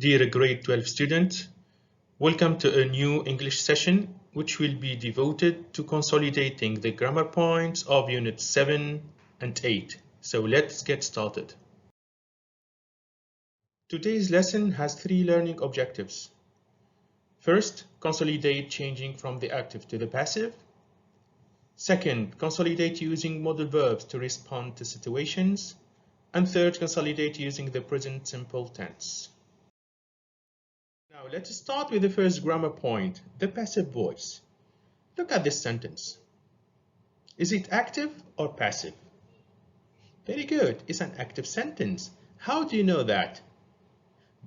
Dear grade 12 student, welcome to a new English session which will be devoted to consolidating the grammar points of Unit 7 and 8. So let's get started. Today's lesson has 3 learning objectives. First, consolidate changing from the active to the passive. Second, consolidate using modal verbs to respond to situations. And third, consolidate using the present simple tense. Now let's start with the first grammar point, the passive voice. Look at this sentence. Is it active or passive? Very good, it's an active sentence. How do you know that?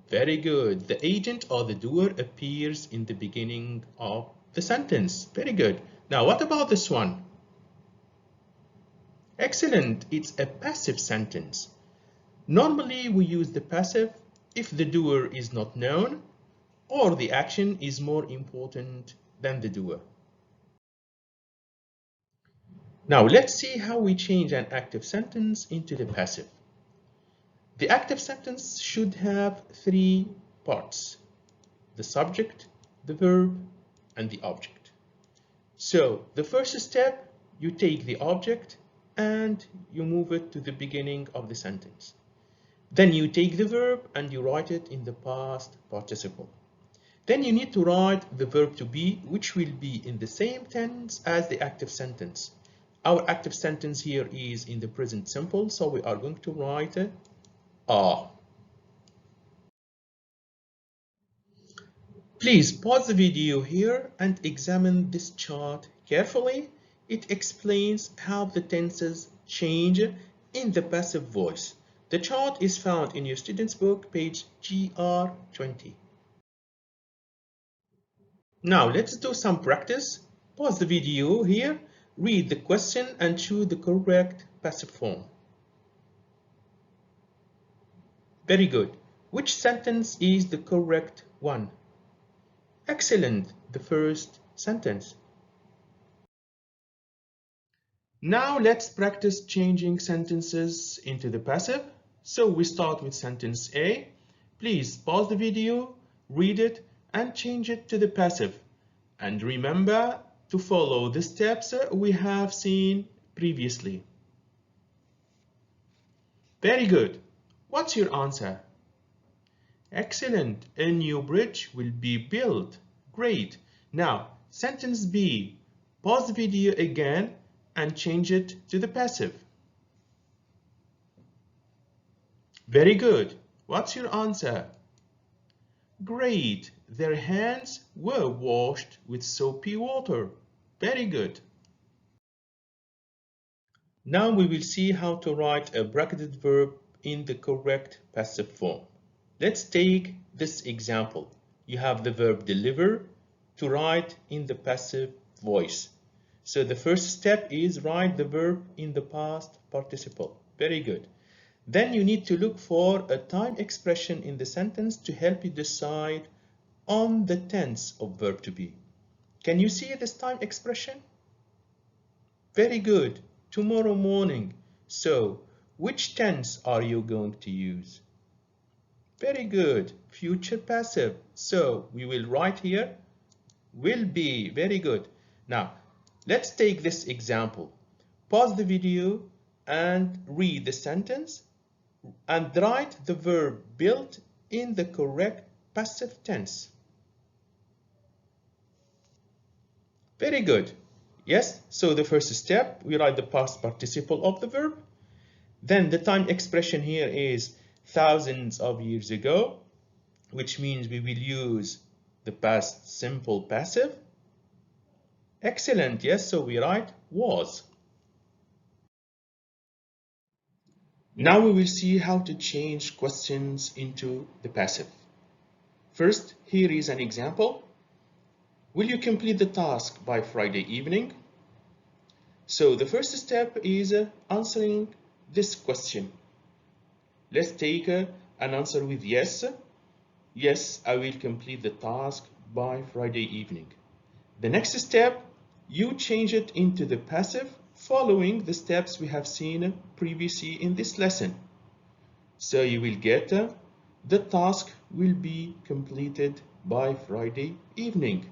Very good, the agent or the doer appears in the beginning of the sentence. Very good. Now what about this one? Excellent, it's a passive sentence. Normally we use the passive if the doer is not known or the action is more important than the doer. Now let's see how we change an active sentence into the passive. The active sentence should have 3 parts: the subject, the verb, and the object. So the first step, you take the object and you move it to the beginning of the sentence. Then you take the verb and you write it in the past participle. Then you need to write the verb to be, which will be in the same tense as the active sentence. Our active sentence here is in the present simple, so we are going to write are. Please pause the video here and examine this chart carefully. It explains how the tenses change in the passive voice. The chart is found in your student's book, page GR20. Now let's do some practice. Pause the video here, read the question and choose the correct passive form. Very good. Which sentence is the correct one? Excellent, the first sentence. Now let's practice changing sentences into the passive. So we start with sentence A. Please pause the video, read it, and change it to the passive. And remember to follow the steps we have seen previously. Very good. What's your answer? Excellent. A new bridge will be built. Great. Now, sentence B. Pause the video again and change it to the passive. Very good. What's your answer? Great. Their hands were washed with soapy water. Very good. Now we will see how to write a bracketed verb in the correct passive form. Let's take this example. You have the verb deliver to write in the passive voice. So the first step is write the verb in the past participle. Very good. Then you need to look for a time expression in the sentence to help you decide on the tense of verb to be. Can you see this time expression? Very good. Tomorrow morning. So, which tense are you going to use? Very good. Future passive. So, we will write here will be. Very good. Now, let's take this example. Pause the video and read the sentence and write the verb built in the correct passive tense. Very good. Yes, so the first step, we write the past participle of the verb. Then the time expression here is thousands of years ago, which means we will use the past simple passive. Excellent. Yes, so we write was. Now we will see how to change questions into the passive. First, here is an example. Will you complete the task by Friday evening? So the first step is answering this question. Let's take an answer with yes. Yes, I will complete the task by Friday evening. The next step, you change it into the passive following the steps we have seen previously in this lesson. So you will get the task will be completed by Friday evening.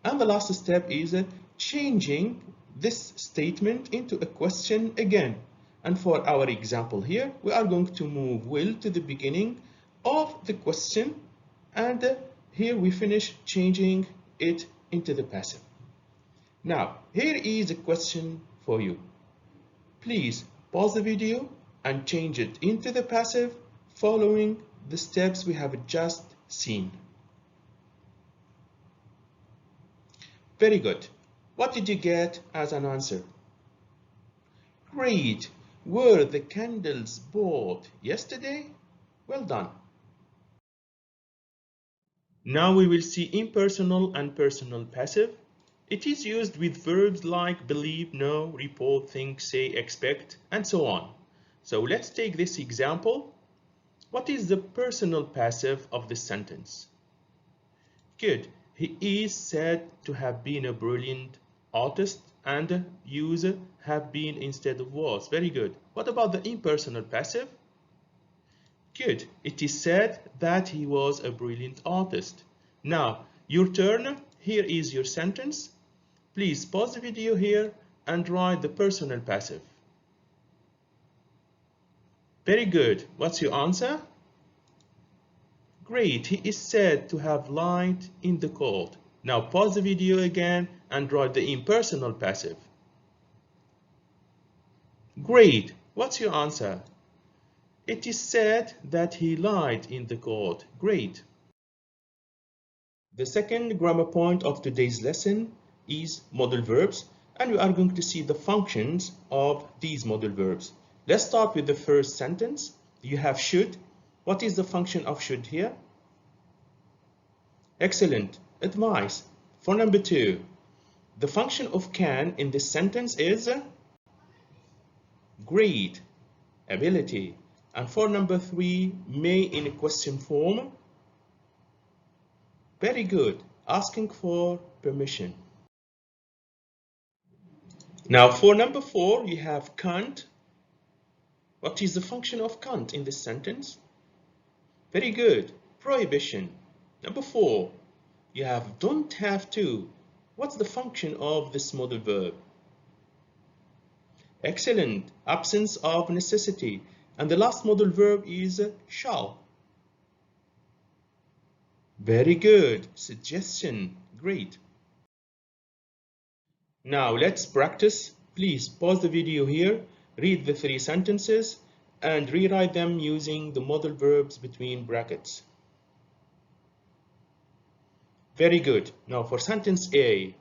And the last step is changing this statement into a question again. And for our example here, we are going to move will to the beginning of the question, and here we finish changing it into the passive. Now, here is a question for you. Please pause the video and change it into the passive following the steps we have just seen. Very good. What did you get as an answer? Great. Were the candles bought yesterday? Well done. Now we will see impersonal and personal passive. It is used with verbs like believe, know, report, think, say, expect, and so on. So let's take this example. What is the personal passive of this sentence? Good. He is said to have been a brilliant artist, and use have been instead of was. Very good. What about the impersonal passive? Good. It is said that he was a brilliant artist. Now, your turn. Here is your sentence. Please pause the video here and write the personal passive. Very good. What's your answer? Great. He is said to have lied in the cold. Now pause the video again and write the impersonal passive. Great. What's your answer? It is said that he lied in the court. Great. The second grammar point of today's lesson is modal verbs, and we are going to see the functions of these modal verbs. Let's start with the first sentence. You have should. What is the function of should here? Excellent. Advice. For number 2, the function of can in this sentence is great, ability. And for number 3, may in a question form. Very good, asking for permission. Now for number 4, you have can't. What is the function of can't in this sentence? Very good, prohibition. Number 4, you have don't have to. What's the function of this modal verb? Excellent, absence of necessity. And the last modal verb is shall. Very good, suggestion. Great. Now let's practice. Please pause the video here, read the 3 sentences, and rewrite them using the modal verbs between brackets. Very good. Now for sentence A.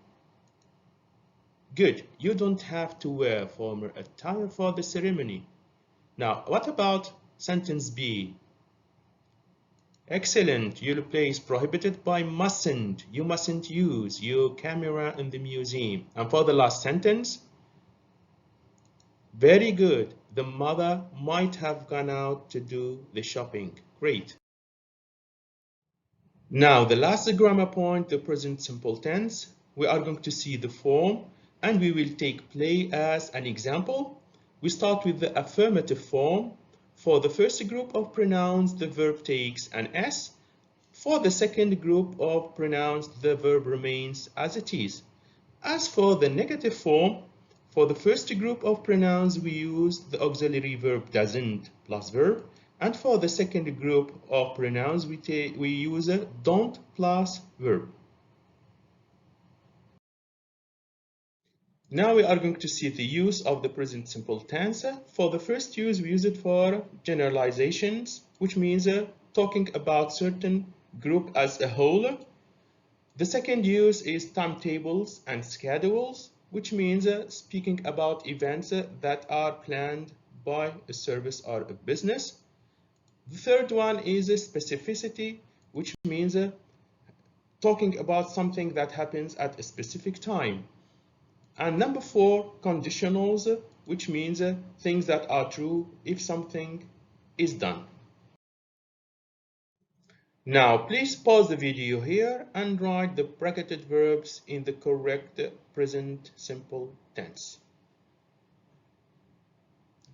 Good. You don't have to wear formal attire for the ceremony. Now, what about sentence B? Excellent. Your place prohibited by mustn't. You mustn't use your camera in the museum. And for the last sentence, very good. The mother might have gone out to do the shopping. Great. Now, the last grammar point, the present simple tense. We are going to see the form, and we will take play as an example. We start with the affirmative form. For the first group of pronouns, the verb takes an S. For the second group of pronouns, the verb remains as it is. As for the negative form, for the first group of pronouns, we use the auxiliary verb doesn't plus verb. And for the second group of pronouns, we use a don't plus verb. Now we are going to see the use of the present simple tense. For the first use, we use it for generalizations, which means talking about certain group as a whole. The second use is timetables and schedules, which means speaking about events that are planned by a service or a business. The third one is specificity, which means talking about something that happens at a specific time. And number 4, conditionals, which means things that are true if something is done. Now, please pause the video here and write the bracketed verbs in the correct present simple tense.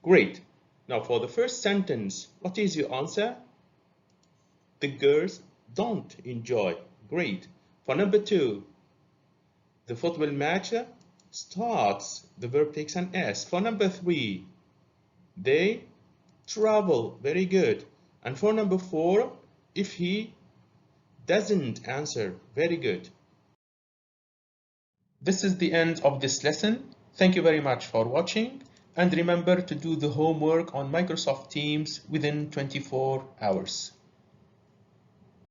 Great. Now, for the first sentence, what is your answer? The girls don't enjoy. Great. For number 2, the football match starts. The verb takes an S. For number 3, they travel. Very good. And for number 4, if he doesn't answer. Very good. This is the end of this lesson. Thank you very much for watching. And remember to do the homework on Microsoft Teams within 24 hours.